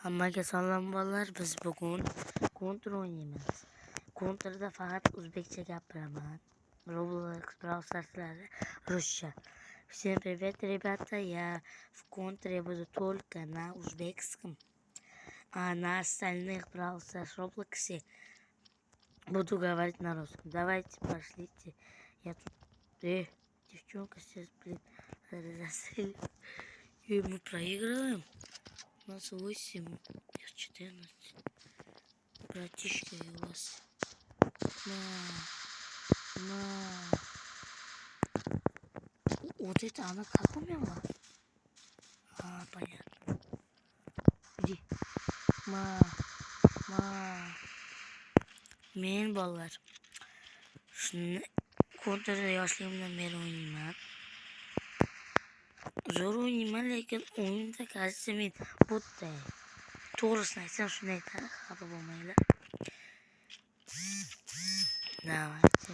Hammaga salom bolalar. Biz bugun Counter o'ynaymiz. Counter'da faqat o'zbekcha gapiraman. Roblox browserlarda ruscha. Всем привет, ребята. Я в Counter буду только на узбекском. А на остальных браузерах Roblox буду говорить на русском. Давайте, пошлите. Я тут... девчонка сейчас, застрелит. И мы проигрываем. У нас 8, 14. Братишка и у вас. Вот это она как умела? Понятно. Иди. Men bolalar. Shuni Counter'da yoshligimdan beri o'ynayman. Zo'r o'ynayman, lekin o'yinda кажется men botday. To'g'risini aytsam shunday xafa bo'lmanglar. Давайте.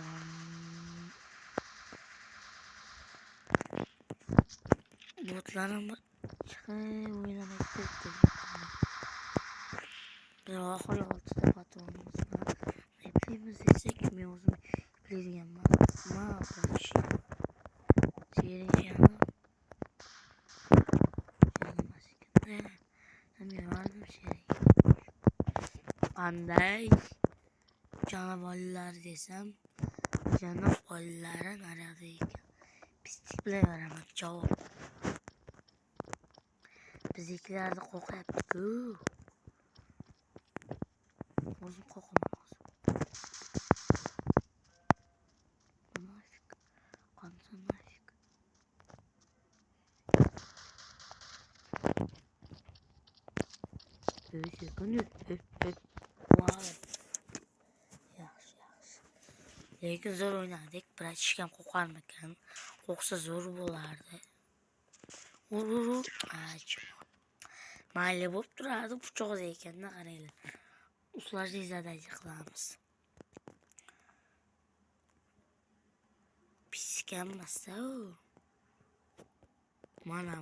Botlarim o'ynamay ketdi. Oxirgi 6 ta patronimiz bor. Eplaymiz desak, men o'zim eplaydiganman. Qanday janavorlar desam, janavorlari narada ekan. Pislik bilan yoraman, javob. Biznikilarni qo'rqyapti-ku. O'zim qo'rqaman hozir. Nafik. Qancha nafik. Yaxshi. Lekin zo'r o'ynadik. Bratishkam qo'rqarmikan? Qo'rqsa zo'r bo'lardi. Mayli bo'lib turadi, pichoqda ekanda qaranglar. Uslashni zadajlik qilamiz. Piskanmasa u. Mana.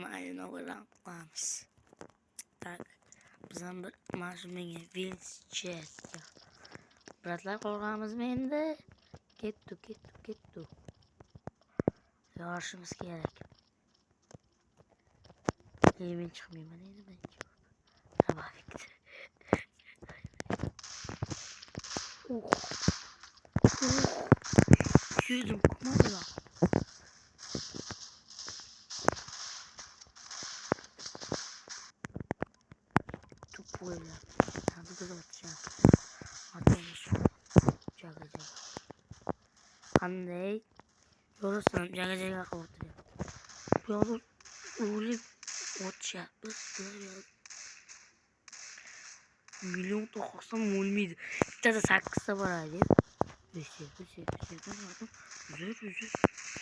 Mayli no'g'ran qilamiz. Tak, bizdan bir mashinaga Vinchester. Bratlar qo'rqamizmi endi? Ketdi. Yorishimiz kerak. Men chiqmayman endi menga. Tabarikda. Yedim kumada. Tupuyla. Tabii ki atacağım. Jaga. Qanday? Yo'rasam jaga qilib o'tiryapti. Bu yo'lda o'lib o'tishyapmiz. Million to'qsam o'lmaydi. Bittada 8 ta bor edi.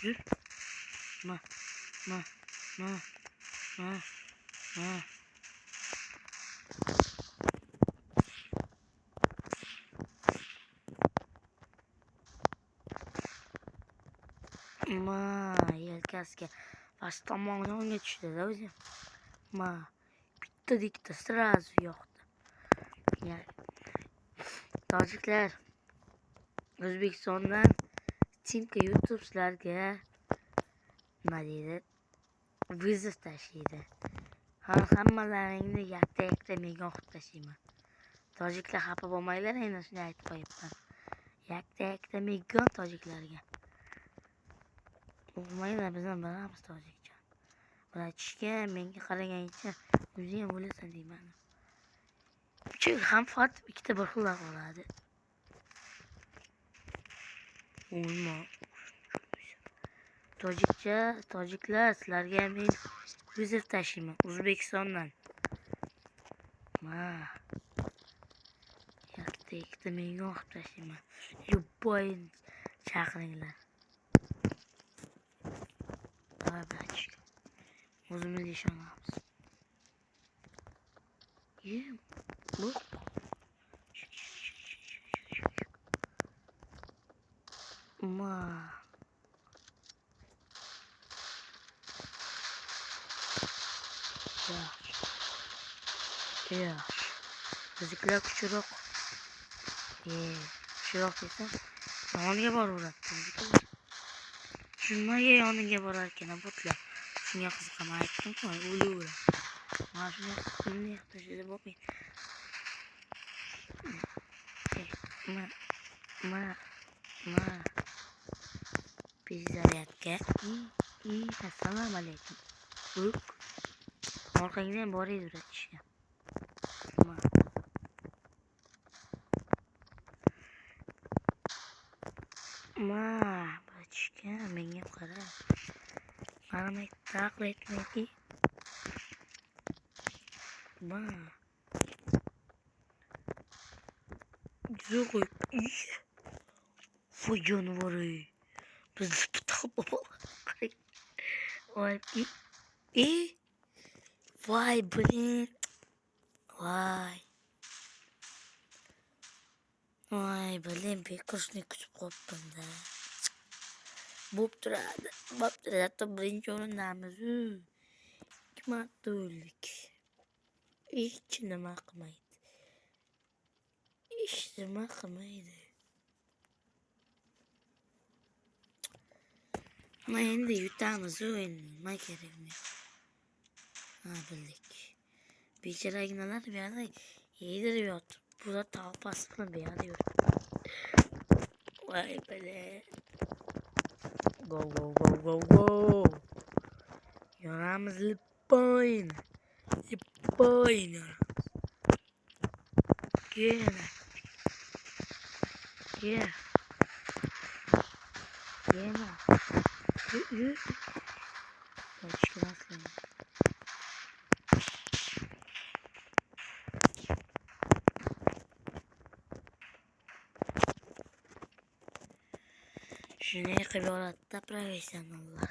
Yur. Ma. Yelkasiga past tomoni o'ngga tushdi-da o'zi. Bitta dikta sразу yoqdi. Tojiklar, O'zbekistondan Timka YouTube sizlarga nima deydi? Vizit tashlaydi. Hammalaringni yakta menga olib tashlayman. Tojiklar xafa bo'lmanglar, endi shunday aytib qo'yibman. Yakta megon tojiklarga. O'qimanglar, bizdan bilamiz tojikcha. Bratishka menga qaragancha o'zi ham o'lasan deyman. Chunki ham faqat ikkita bir xillar bo'ladi. Tojiklar sizlarga men vizit tashlayman O'zbekistondan. Yakta menga olib tashlayman. Любой chaqiringlar. Bratishka. O'zimizga ishonamiz. Look. Ya. Bizimkiler küçürük. Küçürük desem. Yanıga borib uratdim. Shunga yoniga borarkan botlar. Shunga qiziqaman aytdim-ku, o'laveradi. Mana shunga bunday qilishda bo'lmaydi. Ma Pizzaryadga. Assalomu alaykum. Orqangdan boraydi uratishga. Bratishka, menga qara. Qaramay taqla etmaydi. Güzel koyup. Vay canavarı. Biz bu tablo. Vay. Vay blin. Vay blin bir kursni kutib qopdim-da. Bo'p turadi. Hatto birinchi o'rindamiz. Kim attı o'ldik. Hech nima qilmaydi. Hech nima qilmaydi. Ama endi yutamiz o'yinni. Nima kerakmi? Bildik. Bechoraginalar bu yerda yedirib yotib. Bular tavbasi bilan bu yerda yuribdi. Voy bale. Go. Yoramiz lipoyn. Gel. Yürü. Başka nasıl? Şunu yıkıyorlar profesyonellar.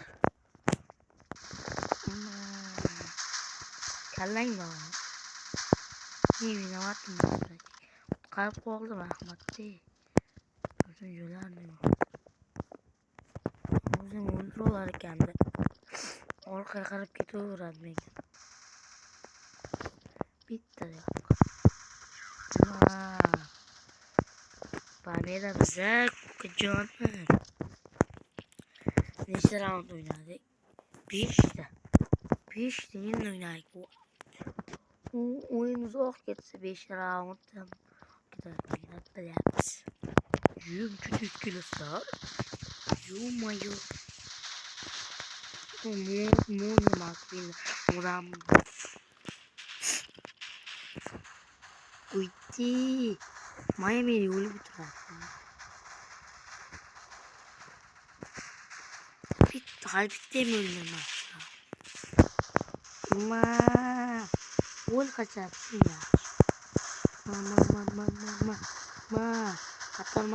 Kallayın mı? İyi bir navattım. Kalp oldu Ahmet değil. Özüncüler diyor. O zaman kontrol kendi. Orkaya karıp gidiyor admin. Bitti diyor. Bana da bize kucağı. Neyse round oynadık. 5'te yine oynadık. Oyun uzak geçse 5 round gider yapız. Yum küçük kiloslar. Yumayo. Monu makbile. Uram. Uydi. Miami'li yolu bitirer. Bitti mi öldürme? Gol kaçarsın ya.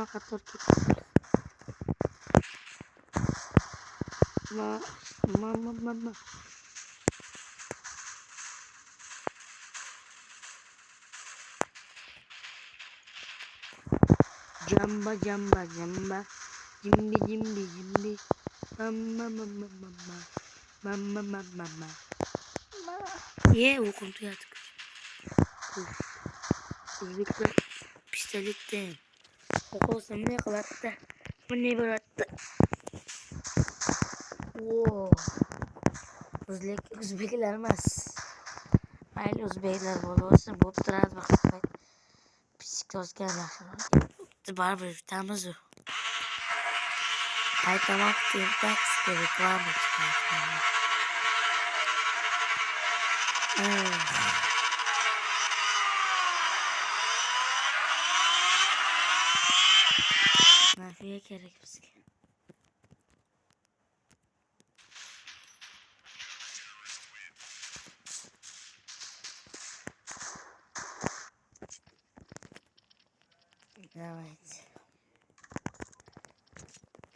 Kator git. Jamba. Jimbi. Mama. Welcome to artık. Uzbekler pistoletten. Okulsam ne kılattı? Bu ne bıraktı? Uzbekler mas. Aynı Uzbekler olursa bu biraz bakmak. Psikoz gelmez. Barbar tamız o. Hay tamam tintax gerek var mı? Nafiye gerek misin? Evet.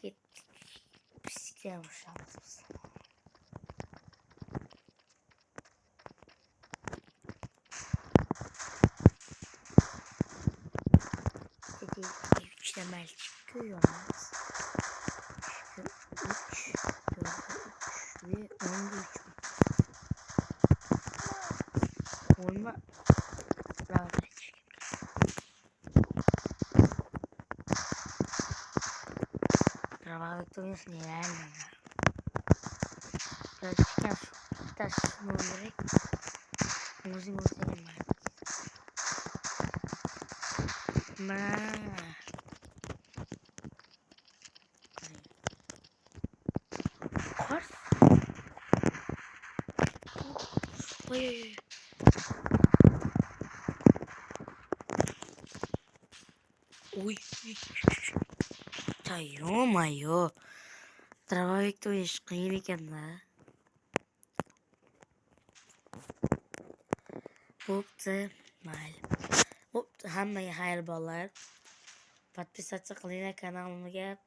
Git. Psikoloğa boşaltırız. Dediğim gibi 3 temel çıkıyor. 3 ve 13. Olma. Rahat et. Trabajo que tuvimos ni la alma. Pero chicas, estás muy direct. Música en más. Horse? Uy. Uy. Tayo mayo. Trabajo que tuvimos clínica nada. Bo'pti, mayli. Bo'pti, hammaga xayr bolalar. Подписаться qilinglar kanalimga,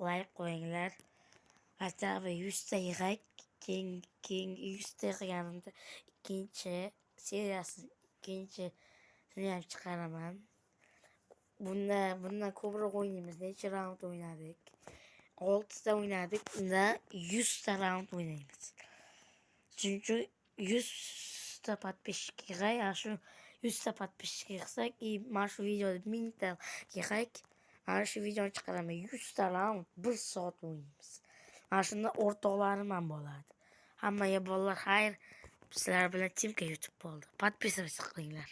like qo'yinglar. Hatta 100 ta yig'ak, keyin 100 ta yig'ganimda ikkinchi seriyasi, ikkinchisini ham chiqaraman. Bundan ko'proq o'ynaymiz. Necha raund o'ynadik? 6 ta o'ynadik. Unda 100 ta raund o'ynaymiz. Chunki 100 ta подписчикка, shu 100 ta подписчикка qilsak, mana shu videoda 1000 ta yig'ak, mana shu videoni chiqaraman. 100 ta raund 1 soat o'ynaymiz. Mana shunda o'rtoqlarim ham bo'ladi. Hammaga bolalar xayr. Sizlar bilan Timka YouTube bo'ldi. Подписываться qilinglar.